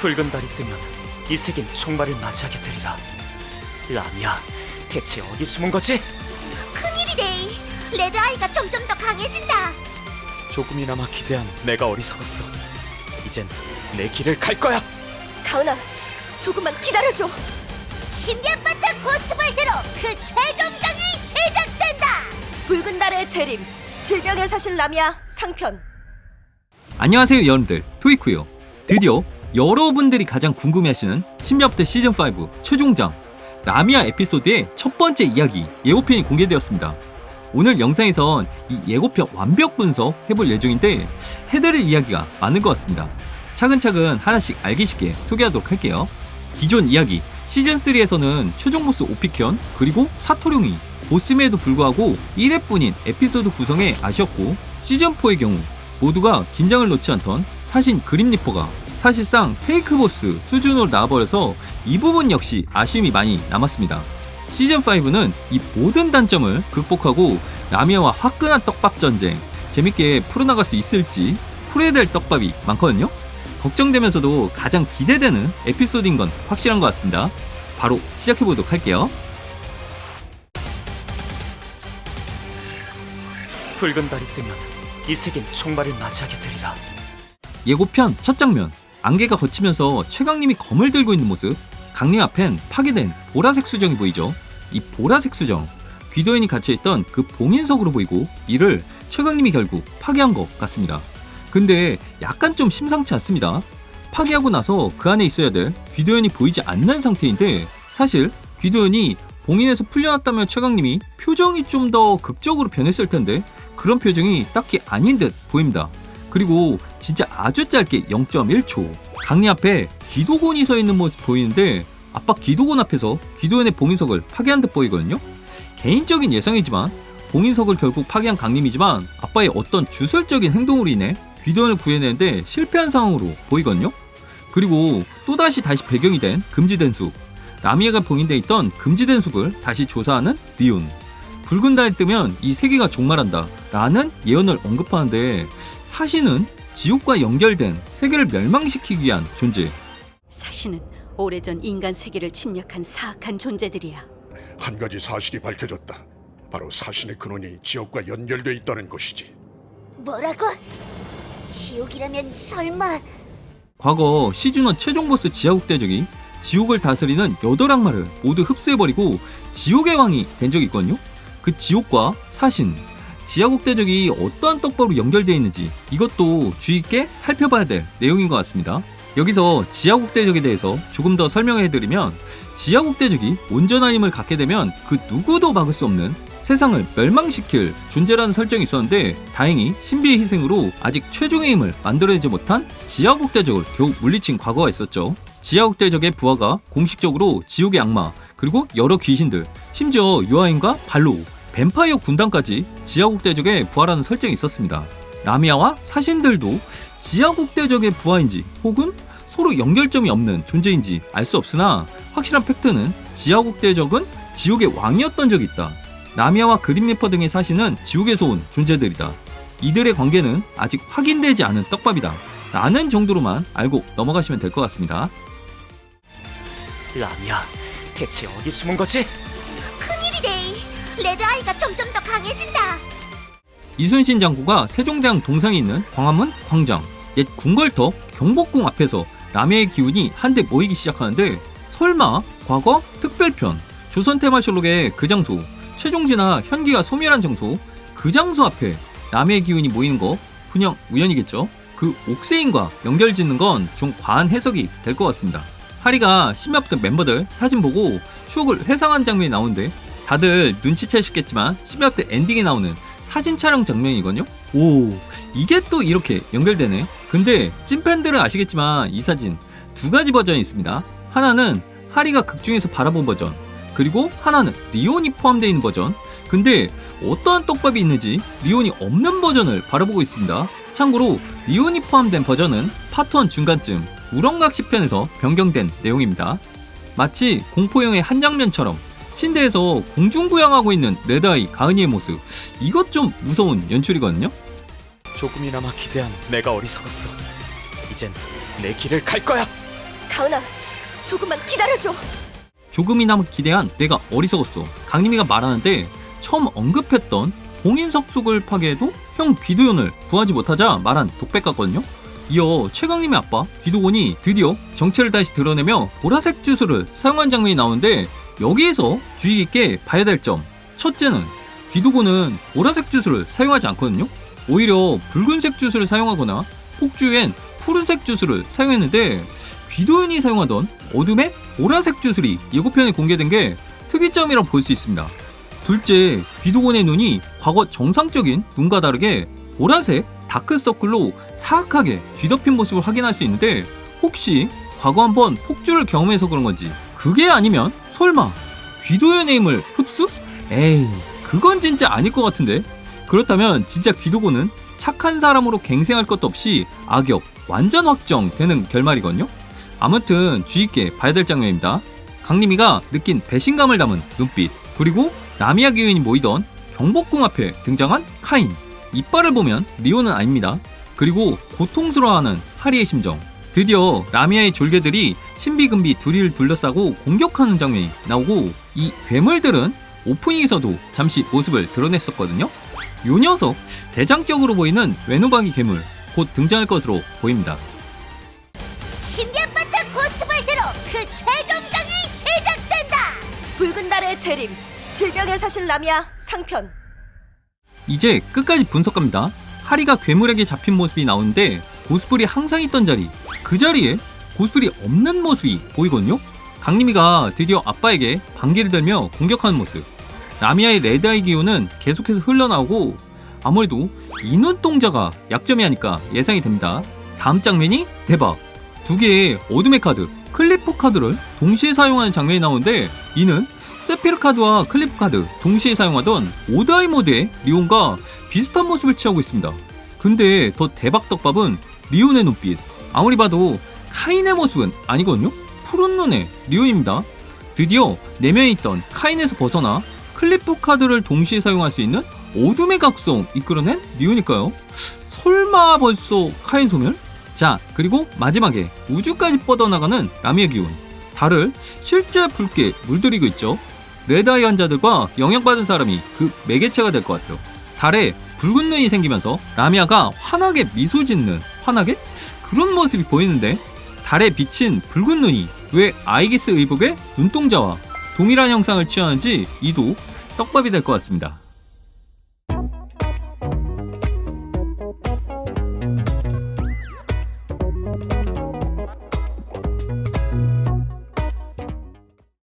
붉은 달이 뜨면 이 세계는 총말을 맞이하게 되리라. 라미야, 대체 어디 숨은 거지? 큰일이네. 레드아이가 점점 더 강해진다. 조금이나마 기대한 내가 어리석었어. 이젠 내 길을 갈 거야. 가은아, 조금만 기다려줘. 신비한 고스트볼 제로 그 최종장이 시작된다. 붉은 달의 재림, 질병의 사신 라미아 상편. 안녕하세요 여러분들, 토이쿠요. 드디어 여러분들이 가장 궁금해하시는 신비합대 시즌5 최종장 라미아 에피소드의 첫 번째 이야기 예고편이 공개되었습니다. 오늘 영상에선 이 예고편 완벽 분석 해볼 예정인데 해드릴 이야기가 많은 것 같습니다. 차근차근 하나씩 알기 쉽게 소개하도록 할게요. 기존 이야기 시즌3에서는 최종 보스 오피켄 그리고 사토룡이 보스임에도 불구하고 1회뿐인 에피소드 구성에 아쉬웠고, 시즌4의 경우 모두가 긴장을 놓지 않던 사신 그림리퍼가 사실상 페이크 보스 수준으로 나와버려서 이 부분 역시 아쉬움이 많이 남았습니다. 시즌5는 이 모든 단점을 극복하고 라미아와 화끈한 떡밥 전쟁 재밌게 풀어나갈 수 있을지 풀어야 될 떡밥이 많거든요. 걱정되면서도 가장 기대되는 에피소드인 건 확실한 것 같습니다. 바로 시작해보도록 할게요. 붉은 달이 뜨면 이 세계는 총말을 맞이하게 되리라. 예고편 첫 장면, 안개가 걷히면서 최강님이 검을 들고 있는 모습. 강림 앞엔 파괴된 보라색 수정이 보이죠. 이 보라색 수정, 귀도인이 갇혀있던 그 봉인석으로 보이고 이를 최강님이 결국 파괴한 것 같습니다. 근데 약간 좀 심상치 않습니다. 파괴하고 나서 그 안에 있어야 될 귀도인이 보이지 않는 상태인데, 사실 귀도인이 봉인에서 풀려났다면 최강님이 표정이 좀 더 극적으로 변했을 텐데 그런 표정이 딱히 아닌 듯 보입니다. 그리고 진짜 아주 짧게 0.1초 강림 앞에 귀도곤이 서 있는 모습 보이는데 아빠 귀도곤 앞에서 귀도인의 봉인석을 파괴한 듯 보이거든요. 개인적인 예상이지만 봉인석을 결국 파괴한 강림이지만 아빠의 어떤 주술적인 행동으로 인해 귀도인을 구해내는데 실패한 상황으로 보이거든요. 그리고 또다시 배경이 된 금지된 숲, 라미아가 봉인돼 있던 금지된 숲을 다시 조사하는 리온. 붉은 달이 뜨면 이 세계가 종말한다 라는 예언을 언급하는데 사신은 지옥과 연결된 세계를 멸망시키기 위한 존재. 사신은 오래전 인간 세계를 침략한 사악한 존재들이야. 한 가지 사실이 밝혀졌다. 바로 사신의 근원이 지옥과 연결돼 있다는 것이지. 뭐라고? 지옥이라면 설마? 과거 시즌1 최종 보스 지하국 대적이 지옥을 다스리는 8악마를 모두 흡수해버리고 지옥의 왕이 된 적이 있거든요. 그 지옥과 사신, 지하국 대적이 어떠한 떡밥으로 연결되어 있는지 이것도 주의 있게 살펴봐야 될 내용인 것 같습니다. 여기서 지하국 대적에 대해서 조금 더 설명해드리면, 지하국 대적이 온전한 힘을 갖게 되면 그 누구도 막을 수 없는 세상을 멸망시킬 존재라는 설정이 있었는데, 다행히 신비의 희생으로 아직 최종의 힘을 만들어내지 못한 지하국 대적을 겨우 물리친 과거가 있었죠. 지하국 대적의 부하가 공식적으로 지옥의 악마, 그리고 여러 귀신들, 심지어 요아인과 발로, 뱀파이어 군단까지 지하국 대적의 부하라는 설정이 있었습니다. 라미아와 사신들도 지하국 대적의 부하인지 혹은 서로 연결점이 없는 존재인지 알 수 없으나 확실한 팩트는 지하국 대적은 지옥의 왕이었던 적이 있다. 라미아와 그림리퍼 등의 사신은 지옥에서 온 존재들이다. 이들의 관계는 아직 확인되지 않은 떡밥이다 라는 정도로만 알고 넘어가시면 될 것 같습니다. 라미야, 대체 어디 숨은 거지? 큰일이네. 레드아이가 점점 더 강해진다. 이순신 장군과 세종대왕 동상이 있는 광화문 광장, 옛 궁궐터 경복궁 앞에서 라미아의 기운이 한데 모이기 시작하는데, 설마 과거 특별편 조선 테마쇼록의 그 장소, 최종진화 현기가 소멸한 장소, 그 장소 앞에 라미아의 기운이 모이는 거 그냥 우연이겠죠. 그 옥세인과 연결짓는 건 좀 과한 해석이 될 것 같습니다. 하리가 신비합대 멤버들 사진 보고 추억을 회상한 장면이 나오는데 다들 눈치채셨겠지만 신비합대 엔딩에 나오는 사진 촬영 장면이거든요. 오, 이게 또 이렇게 연결되네. 근데 찐팬들은 아시겠지만 이 사진 두 가지 버전이 있습니다. 하나는 하리가 극중에서 바라본 버전, 그리고 하나는 리온이 포함되어 있는 버전. 근데 어떠한 떡밥이 있는지 리온이 없는 버전을 바라보고 있습니다. 참고로 리온이 포함된 버전은 파트 1 중간쯤 우렁각 시편에서 변경된 내용입니다. 마치 공포영화의 한 장면처럼 침대에서 공중부양하고 있는 레드아이 가은이의 모습, 이것 좀 무서운 연출이거든요. 조금이나마 기대한 내가 어리석었어. 이젠 내 길을 갈 거야. 가은아, 조금만 기다려줘. 조금이나마 기대한 내가 어리석었어. 강림이가 말하는데 처음 언급했던 봉인석 속을 파괴해도 형 귀도연을 구하지 못하자 말한 독백 같거든요. 이어 최강림의 아빠 귀도곤이 드디어 정체를 다시 드러내며 보라색 주술을 사용한 장면이 나오는데 여기에서 주의 깊게 봐야 될 점, 첫째는 귀도곤은 보라색 주술을 사용하지 않거든요. 오히려 붉은색 주술을 사용하거나 폭주엔 푸른색 주술을 사용했는데 귀도연이 사용하던 어둠의 보라색 주술이 예고편에 공개된 게 특이점이라고 볼 수 있습니다. 둘째, 귀도곤의 눈이 과거 정상적인 눈과 다르게 보라색 다크서클로 사악하게 뒤덮인 모습을 확인할 수 있는데 혹시 과거 한번 폭주를 경험해서 그런 건지, 그게 아니면 설마 귀도연의 힘을 흡수? 에이, 그건 진짜 아닐 것 같은데. 그렇다면 진짜 귀도곤은 착한 사람으로 갱생할 것도 없이 악역 완전 확정되는 결말이거든요. 아무튼 주의 있게 봐야 될 장면입니다. 강림이가 느낀 배신감을 담은 눈빛, 그리고 라미아 기운이 모이던 경복궁 앞에 등장한 카인. 이빨을 보면 리오는 아닙니다. 그리고 고통스러워하는 하리의 심정. 드디어 라미아의 졸개들이 신비금비 둘이를 둘러싸고 공격하는 장면이 나오고, 이 괴물들은 오프닝에서도 잠시 모습을 드러냈었거든요. 요 녀석 대장격으로 보이는 외노박이 괴물 곧 등장할 것으로 보입니다. 신비한 바탕 고스트볼 제로 그 최종장이 시작된다. 붉은 달의 재림, 질병의 사신 라미아 상편. 이제 끝까지 분석합니다. 하리가 괴물에게 잡힌 모습이 나오는데 고스플이 항상 있던 자리, 그 자리에 고스플이 없는 모습이 보이거든요. 강림이가 드디어 아빠에게 반기를 들며 공격하는 모습, 라미아의 레드아이 기운은 계속해서 흘러나오고 아무래도 이 눈동자가 약점이 아닐까 예상이 됩니다. 다음 장면이 대박! 두 개의 어둠의 카드, 클리프 카드를 동시에 사용하는 장면이 나오는데 이는 세피르 카드와 클리프 카드 동시에 사용하던 오드아이 모드의 리온과 비슷한 모습을 취하고 있습니다. 근데 더 대박 떡밥은 리온의 눈빛. 아무리 봐도 카인의 모습은 아니거든요. 푸른 눈의 리온입니다. 드디어 내면에 있던 카인에서 벗어나 클리프 카드를 동시에 사용할 수 있는 어둠의 각성 이끌어낸 리온일까요? 설마 벌써 카인 소멸? 자, 그리고 마지막에 우주까지 뻗어나가는 라미아 기운. 달을 실제 붉게 물들이고 있죠. 레드아이 환자들과 영향받은 사람이 그 매개체가 될 것 같아요. 달에 붉은 눈이 생기면서 라미아가 환하게 미소 짓는, 환하게? 그런 모습이 보이는데 달에 비친 붉은 눈이 왜 아이기스 의복의 눈동자와 동일한 형상을 취하는지 이도 떡밥이 될 것 같습니다.